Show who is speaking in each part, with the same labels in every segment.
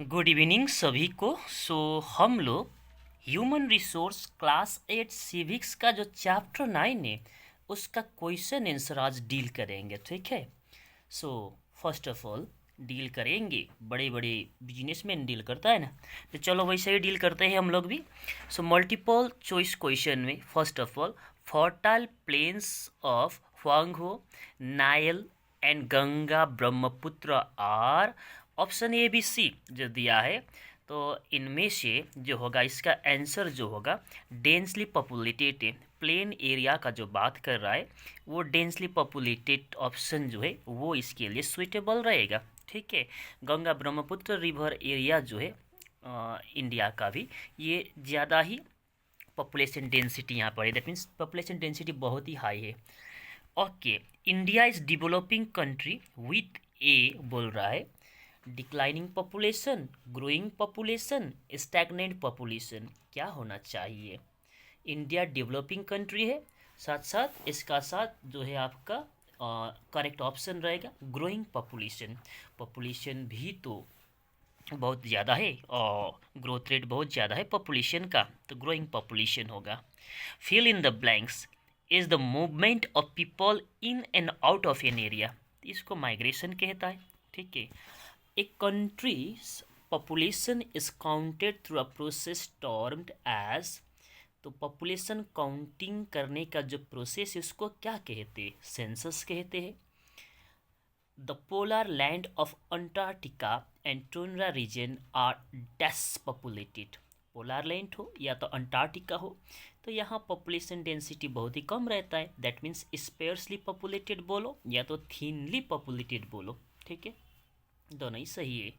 Speaker 1: Good evening सभी को। हम लोग ह्यूमन रिसोर्स क्लास 8 सिविक्स का जो चैप्टर 9 है उसका क्वेश्चन आंसर आज डील करेंगे, ठीक है। So first of all deal करेंगे, बड़े बड़े बिजनेसमैन डील करता है ना, तो चलो वैसे ही डील करते हैं हम लोग भी। मल्टीपल चॉइस क्वेश्चन में first of all fertile plains of Hwang Ho, Nile and Ganga Brahmaputra are, option A B C जो दिया है, तो इनमें से जो होगा इसका आंसर जो होगा डेंसली पॉपुलेटेड प्लेन एरिया का जो बात कर रहा है वो डेंसली पॉपुलेटेड ऑप्शन जो है वो इसके लिए सुइटेबल रहेगा, ठीक है। गंगा ब्रह्मपुत्र रिवर एरिया जो है इंडिया का भी ये ज़्यादा ही पॉपुलेशन डेंसिटी यहाँ पर है, दैट मीन्स पॉपुलेशन डेंसिटी बहुत ही हाई है। Okay, India is developing country with a बोल रहा है declining population, growing population, stagnant population, क्या होना चाहिए। इंडिया डेवलपिंग कंट्री है, साथ साथ इसका साथ जो है आपका करेक्ट ऑप्शन रहेगा ग्रोइंग पॉपुलेशन। पॉपुलेशन भी तो बहुत ज़्यादा है और ग्रोथ रेट बहुत ज़्यादा है पॉपुलेशन का, तो ग्रोइंग पॉपुलेशन होगा। Fill in the blanks is the movement of people in and out of an area, इसको माइग्रेशन कहता है, ठीक है। A country's population is counted through a process termed as, तो पॉपुलेशन काउंटिंग करने का जो प्रोसेस है उसको क्या कहते हैं, सेंसस कहते हैं। The polar land of Antarctica and tundra region are dash populated, polar land हो या तो अंटार्कटिका हो तो यहाँ पॉपुलेशन डेंसिटी बहुत ही कम रहता है, दैट मीन्स स्पेयर्सली पॉपुलेटेड बोलो या तो थिनली पॉपुलेटेड बोलो, ठीक है, दोनों ही सही है।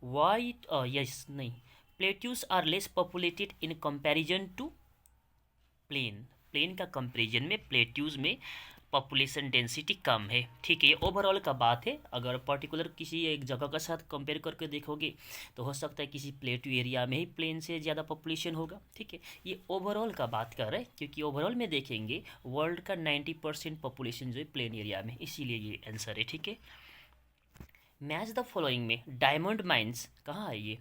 Speaker 1: वाइट यस नहीं, plateaus are less populated in comparison to plain, plain का कंपैरिजन में प्लेट्यूज में पॉपुलेशन डेंसिटी कम है, ठीक है। ये ओवरऑल का बात है, अगर पर्टिकुलर किसी एक जगह के साथ कंपेयर करके देखोगे तो हो सकता है किसी प्लेट्यू एरिया में ही प्लेन से ज़्यादा पॉपुलेशन होगा, ठीक है। ये ओवरऑल का बात कर रहे हैं क्योंकि ओवरऑल में देखेंगे वर्ल्ड का 90% पॉपुलेशन जो है प्लेन एरिया में, इसीलिए ये आंसर है, ठीक है। मैच द फॉलोइंग में डायमंड माइंस कहाँ है, ये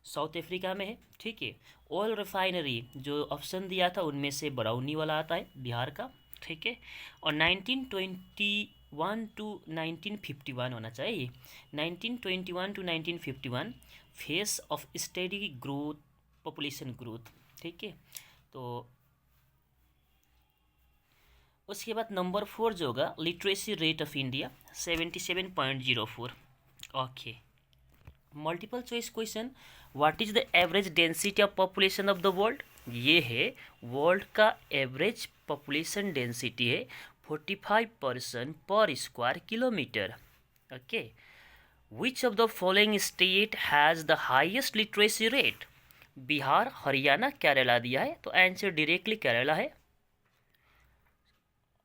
Speaker 1: साउथ अफ्रीका में है, ठीक है। ऑयल रिफाइनरी जो ऑप्शन दिया था उनमें से बरौनी वाला आता है बिहार का, ठीक है। और 1921 टू 1951 होना चाहिए, 1921 to 1951 phase of steady growth, population growth, ठीक है। तो उसके बाद नंबर 4 जो होगा literacy rate of India 77.04। Okay, multiple choice question, what is the average density of population of the world, ये है वर्ल्ड का एवरेज पॉपुलेशन डेंसिटी है 45 पर्सन पर square kilometre. Okay, which of the following state has the highest literacy rate, Bihar Haryana Kerala दिया है तो answer directly Kerala है।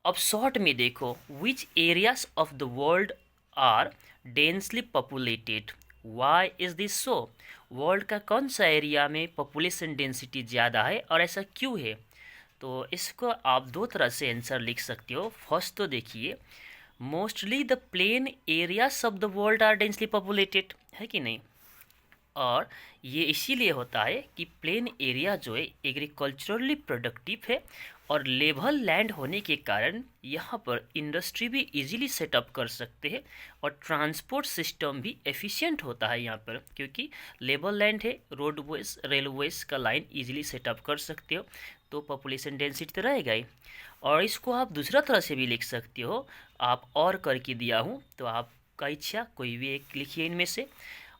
Speaker 1: अब शॉर्ट में देखो, which areas of the world are densely populated, why is this so, world का कौन सा एरिया में पॉपुलेशन डेंसिटी ज़्यादा है और ऐसा क्यों है। तो इसको आप दो तरह से आंसर लिख सकते हो। फर्स्ट तो देखिए, mostly the plain areas of the world are densely populated, है कि नहीं, और ये इसीलिए होता है कि प्लेन एरिया जो है एग्रीकल्चरली प्रोडक्टिव है और लेवल लैंड होने के कारण यहाँ पर इंडस्ट्री भी इजीली सेटअप कर सकते हैं और ट्रांसपोर्ट सिस्टम भी एफिशिएंट होता है यहाँ पर, क्योंकि लेवल लैंड है, रोडवेज रेलवेज का लाइन इजीली सेटअप कर सकते हो, तो पॉपुलेशन डेंसिटी तो रहेगा ही। और इसको आप दूसरा तरह से भी लिख सकते हो, आप और करके दिया हूँ तो आपका इच्छा कोई भी एक लिखिए इनमें से,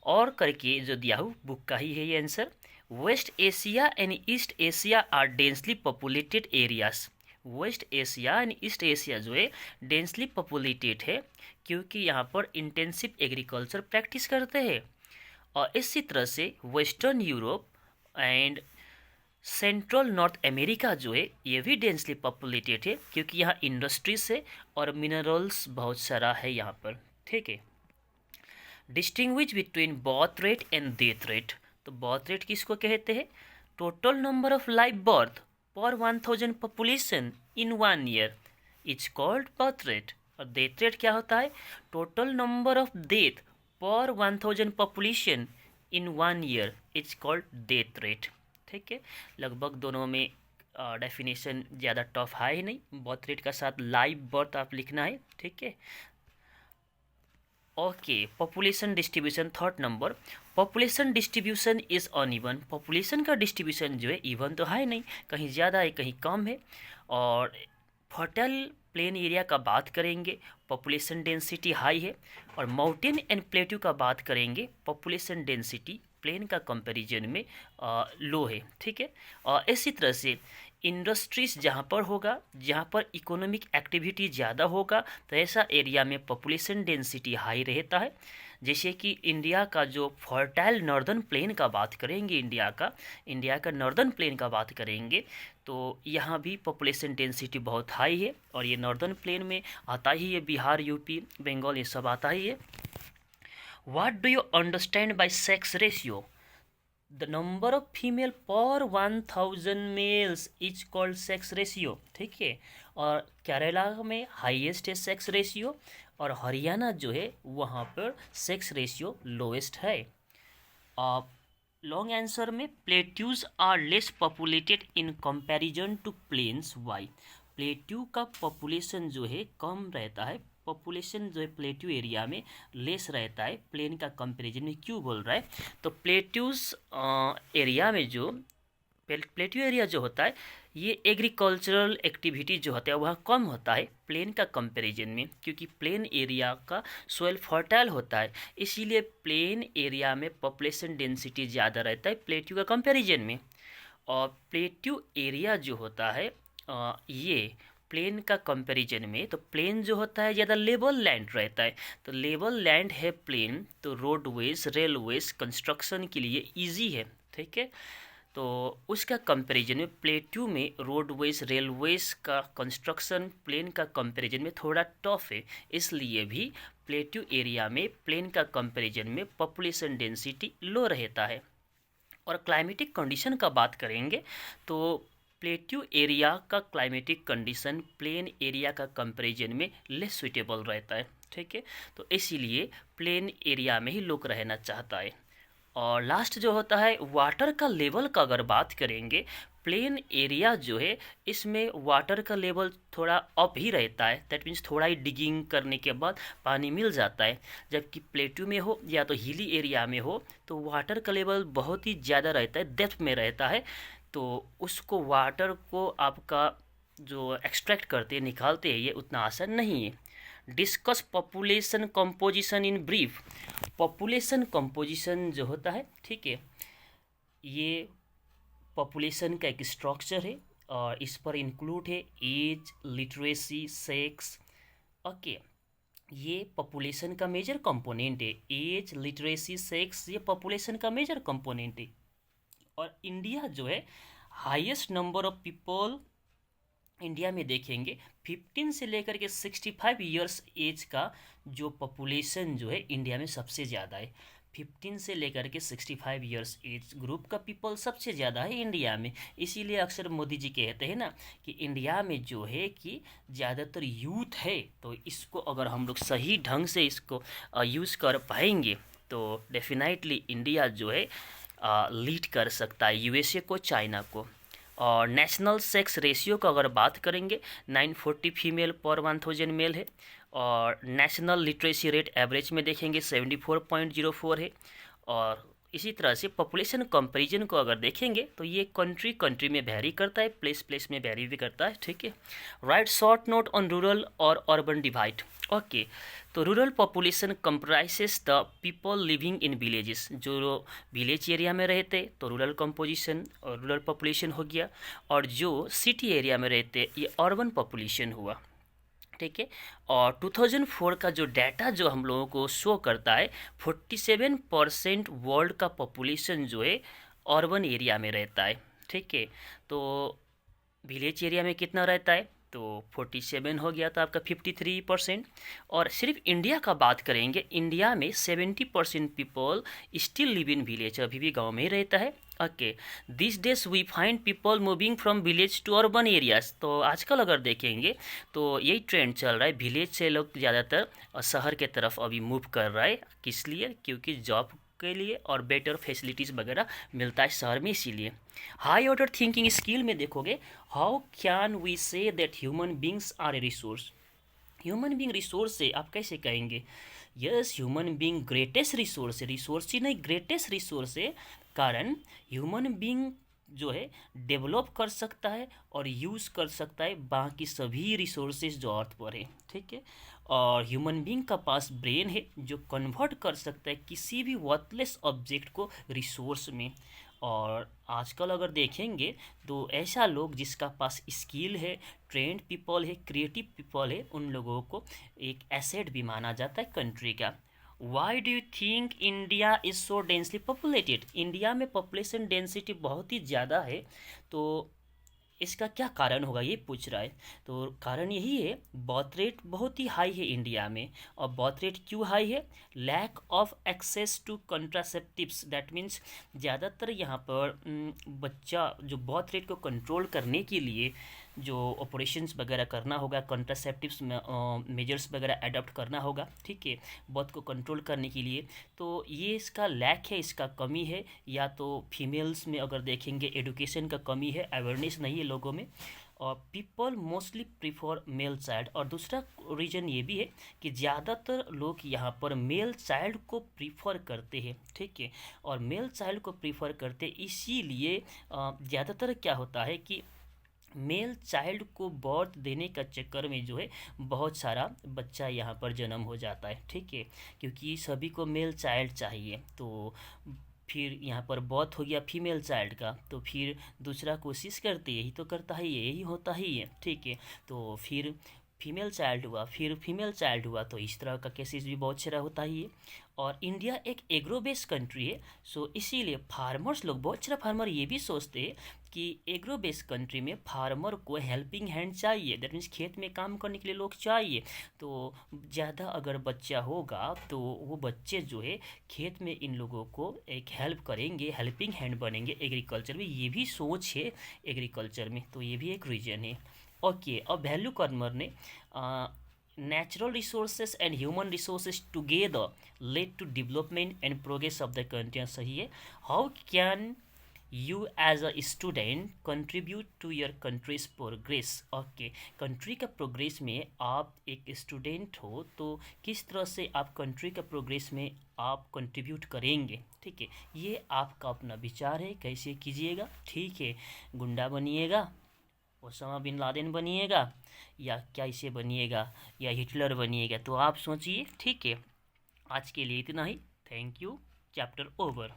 Speaker 1: और करके जो दिया हूँ बुक का ही है ये answer. West Asia and East Asia are densely populated areas, West Asia and East Asia जो है डेंसली पॉपुलेटेड है क्योंकि यहाँ पर इंटेंसिव एग्रीकल्चर प्रैक्टिस करते हैं। और इसी तरह से western Europe and central north America जो है ये भी डेंसली पॉपुलेटेड है क्योंकि यहाँ इंडस्ट्रीज है और मिनरल्स बहुत सारा है यहाँ पर, ठीक है। Distinguish between birth rate and death rate, तो बर्थ रेट किसको कहते हैं, total number of live birth पर 1000 population in 1 year is called birth rate, और डेथ रेट क्या होता है, टोटल नंबर ऑफ डेथ पर 1000 population in 1 year is called death rate. ठीक है, लगभग दोनों में डेफिनेशन ज़्यादा टफ है ही नहीं, बर्थ रेट का साथ लाइव बर्थ आप लिखना है। ठीक है, okay. Population distribution, third number, population distribution is uneven. Population का डिस्ट्रीब्यूशन जो है इवन तो है नहीं, कहीं ज़्यादा है कहीं कम है। और फर्टाइल प्लेन एरिया का बात करेंगे, पॉपुलेशन डेंसिटी हाई है। और माउंटेन एंड प्लेट्यू का बात करेंगे, पॉपुलेशन डेंसिटी प्लेन का कंपैरिजन में लो है। ठीक है, और इसी तरह से इंडस्ट्रीज जहाँ पर होगा, जहाँ पर इकोनॉमिक एक्टिविटी ज़्यादा होगा, तो ऐसा एरिया में पॉपुलेशन डेंसिटी हाई रहता है। जैसे कि इंडिया का जो फर्टाइल नॉर्दर्न प्लेन का बात करेंगे, इंडिया का नॉर्दर्न प्लेन का बात करेंगे, तो यहाँ भी पॉपुलेशन डेंसिटी बहुत हाई है। और ये नॉर्दर्न प्लेन में आता ही है, बिहार, यूपी, बंगाल, ये सब आता ही है। What do you understand by sex ratio? The number of female per 1000 males is called sex ratio. ठीक है, और केरला में हाईएस्ट है सेक्स रेशियो, और हरियाणा जो है वहाँ पर सेक्स रेशियो लोएस्ट है। लॉन्ग आंसर में, plateaus are less populated in comparison to plains. Why? Plateau का पॉपुलेशन जो है कम रहता है, पॉपुलेशन जो है प्लेट्यू एरिया में लेस रहता है प्लेन का कंपैरिजन में। क्यों बोल रहा है? तो प्लेट्यूज एरिया में जो प्लेट्यू एरिया जो होता है, ये एग्रीकल्चरल एक्टिविटी जो होता है वहाँ कम होता है प्लेन का कंपैरिजन में, क्योंकि प्लेन एरिया का सोइल फर्टाइल होता है, इसीलिए प्लेन एरिया में पॉपुलेशन डेंसिटी ज़्यादा रहता है प्लेट्यू का कंपैरिजन में। और प्लेट्यू एरिया जो होता है ये प्लेन का कंपैरिजन में, तो प्लेन जो होता है ज़्यादा लेवल लैंड रहता है, तो लेवल लैंड है प्लेन, तो रोडवेज, रेलवेज कंस्ट्रक्शन के लिए इजी है। ठीक है, तो उसका कंपैरिजन में प्लेट्यू में रोडवेज, रेलवेज का कंस्ट्रक्शन प्लेन का कंपैरिजन में थोड़ा टफ है, इसलिए भी प्लेट्यू एरिया में प्लेन का कंपैरिजन में पॉपुलेशन डेंसिटी लो रहता है। और क्लाइमेटिक कंडीशन का बात करेंगे, तो प्लेट्यू एरिया का क्लाइमेटिक कंडीशन प्लेन एरिया का कंपैरिजन में लेस सुइटेबल रहता है। ठीक है, तो इसीलिए प्लेन एरिया में ही लोग रहना चाहता है। और लास्ट जो होता है वाटर का लेवल का अगर बात करेंगे, प्लेन एरिया जो है इसमें वाटर का लेवल थोड़ा अप ही रहता है, दैट मीन्स थोड़ा ही डिगिंग करने के बाद पानी मिल जाता है। जबकि प्लेट्यू में हो या तो हिली एरिया में हो तो वाटर का लेवल बहुत ही ज़्यादा रहता है, डेप्थ में रहता है, तो उसको वाटर को आपका जो एक्सट्रैक्ट करते हैं, निकालते हैं, ये उतना आसान नहीं है। Discuss population composition in brief. Population composition जो होता है, ठीक है, ये पॉपुलेशन का एक स्ट्रक्चर है और इस पर इंक्लूड है एज, लिटरेसी, सेक्स। ओके, ये पॉपुलेशन का मेजर कंपोनेंट है, एज, लिटरेसी, सेक्स, ये पॉपुलेशन का मेजर कंपोनेंट है। और इंडिया जो है highest number of people India में देखेंगे 15 से लेकर के 65 ईयर्स एज का जो पॉपुलेशन जो है इंडिया में सबसे ज़्यादा है। 15 से लेकर के 65 ईयर्स एज ग्रुप का पीपल सबसे ज़्यादा है इंडिया में। इसीलिए अक्सर मोदी जी कहते हैं ना कि इंडिया में जो है कि ज़्यादातर यूथ है, तो इसको अगर हम लोग सही ढंग से इसको यूज़ कर पाएंगे तो डेफिनेटली इंडिया जो है लीड कर सकता है यूएसए को, चाइना को। और नेशनल सेक्स रेशियो का अगर बात करेंगे 940 फीमेल पर 1000 मेल है। और नेशनल लिटरेसी रेट एवरेज में देखेंगे 74.04 है। और इसी तरह से पॉपुलेशन कंपैरिजन को अगर देखेंगे तो ये कंट्री में वेरी करता है, प्लेस में वेरी भी करता है। ठीक है, right short note on rural और अर्बन डिवाइड। ओके, तो rural population comprises the people living in villages. जो विलेज एरिया में रहते तो रूरल कंपोजिशन और रूरल पॉपुलेशन हो गया, और जो सिटी एरिया में रहते ये अर्बन पॉपुलेशन हुआ। ठीक है, और 2004 का जो डाटा जो हम लोगों को शो करता है 47% वर्ल्ड का पॉपुलेशन जो है अर्बन एरिया में रहता है। ठीक है, तो विलेज एरिया में कितना रहता है, तो 47 हो गया, तो आपका 53%। और सिर्फ इंडिया का बात करेंगे, इंडिया में 70% people still live in village, अभी भी गांव में ही रहता है। Okay, this days we find people moving from village to urban areas. तो आजकल अगर देखेंगे तो यही ट्रेंड चल रहा है, विलेज से लोग ज़्यादातर शहर के तरफ अभी मूव कर रहा है। किस लिए? क्योंकि जॉब के लिए और बेटर फैसिलिटीज़ वगैरह मिलता है शहर में, इसीलिए। हाई ऑर्डर थिंकिंग स्किल में देखोगे, how can we say that human beings are a resource. Human being resource है, आप कैसे कहेंगे? Yes, human being greatest resource है, रिसोर्स ही नहीं ग्रेटेस्ट रिसोर्स है। कारण ह्यूमन बींग जो है डेवलप कर सकता है और यूज़ कर सकता है बाकी सभी रिसोर्सेज जो अर्थ पर है, ठीक है। और ह्यूमन बींग का पास ब्रेन है जो कन्वर्ट कर सकता है किसी भी वर्थलेस ऑब्जेक्ट को रिसोर्स में। और आजकल अगर देखेंगे तो ऐसा लोग जिसका पास स्किल है, ट्रेंड पीपल है, क्रिएटिव पीपल है, उन लोगों को एक एसेट भी माना जाता है कंट्री का। Why do you think India is so densely populated. India में पॉपुलेशन डेंसिटी बहुत ही ज़्यादा है, तो इसका क्या कारण होगा ये पूछ रहा है। तो कारण यही है, बर्थ रेट बहुत ही हाई है इंडिया में। और बर्थ रेट क्यों हाई है? Lack of access to contraceptives, that means ज़्यादातर यहाँ पर बच्चा जो बर्थ रेट को कंट्रोल करने के लिए जो ऑपरेशंस वगैरह करना होगा, कंट्रासेप्टिव्स मेजर्स वगैरह अडॉप्ट करना होगा, ठीक है, बर्थ को कंट्रोल करने के लिए। तो ये इसका लैक है, इसका कमी है। या तो फीमेल्स में अगर देखेंगे एडुकेशन का कमी है, अवेयरनेस नहीं है लोगों में, और people mostly prefer male child. और दूसरा रीज़न ये भी है कि ज़्यादातर लोग यहाँ पर मेल चाइल्ड को प्रीफर करते हैं, ठीक है। और मेल चाइल्ड को प्रीफर करते इसीलिए ज़्यादातर क्या होता है कि मेल चाइल्ड को बर्थ देने का चक्कर में जो है बहुत सारा बच्चा यहाँ पर जन्म हो जाता है, ठीक है, क्योंकि सभी को मेल चाइल्ड चाहिए। तो फिर यहाँ पर बर्थ हो गया फीमेल चाइल्ड का, तो फिर दूसरा कोशिश करते यही तो करता है, यही होता ही है, ठीक है। तो फिर फीमेल चाइल्ड हुआ, फिर फीमेल चाइल्ड हुआ, तो इस तरह का केसेस भी बहुत सारा होता ही है। और इंडिया एक एग्रो बेस्ड कंट्री है, सो इसीलिए फार्मर्स लोग, बहुत सारा फार्मर ये भी सोचते हैं कि एग्रो बेस्ड कंट्री में फार्मर को हेल्पिंग हैंड चाहिए, दैट मीन्स खेत में काम करने के लिए लोग चाहिए। तो ज़्यादा अगर बच्चा होगा तो वो बच्चे जो है खेत में इन लोगों को एक हेल्प करेंगे, हेल्पिंग हैंड बनेंगे एग्रीकल्चर में, ये भी सोच है एग्रीकल्चर में, तो ये भी एक रीजन है। ओके, अब वैल्यू कर्मर ने natural resources and human resources together lead to development and progress of the country। सही है। How can you as a student contribute to your country's progress। Okay, country का प्रोग्रेस में आप एक student हो तो किस तरह से आप कंट्री का प्रोग्रेस में आप कंट्रीब्यूट करेंगे, ठीक है। ये आपका अपना विचार है, कैसे कीजिएगा, ठीक है। गुंडा बनिएगा, ओसामा बिन लादेन बनिएगा, या क्या इसे बनिएगा, या हिटलर बनिएगा, तो आप सोचिए, ठीक है। आज के लिए इतना ही। Thank you. Chapter over.